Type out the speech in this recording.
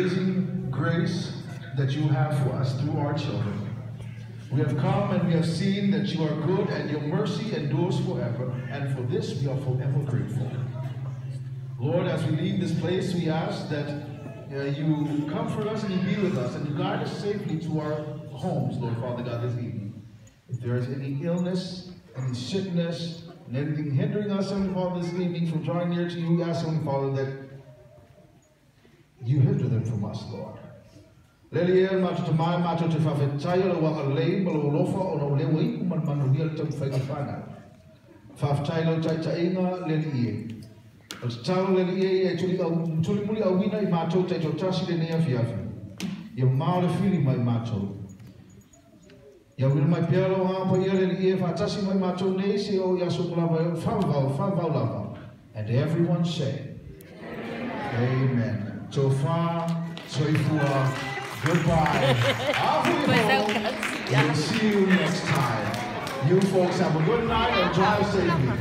amazing grace that you have for us through our children. We have come and we have seen that you are good and your mercy endures forever, and for this we are forever grateful. Lord, as we leave this place, we ask that you comfort us and you be with us and you guide us safely to our homes, Lord Father God, this evening. If there is any illness, any sickness, and anything hindering us, Heavenly Father, this evening from drawing near to you, we ask, Heavenly Father, that you hinder them from us, Lord. Leliel matu tamai matu te whawhetai o waka lei malolofa o na lewa iku man manuhia le tamu whainga. Whawhetai lo tai tainga leli e. O te tau leli e tuli muli au wina I mātou tai tau tasi le nea whiawhi. Ia maore whiri mai mātou. Ia wina mai pearo hapa ia leli e whaatasi mai mātou nei se o ia sokolawa e whawau lava. And everyone say, Amen. So far, so far. Goodbye. We'll see you next time. You folks have a good night and drive safely.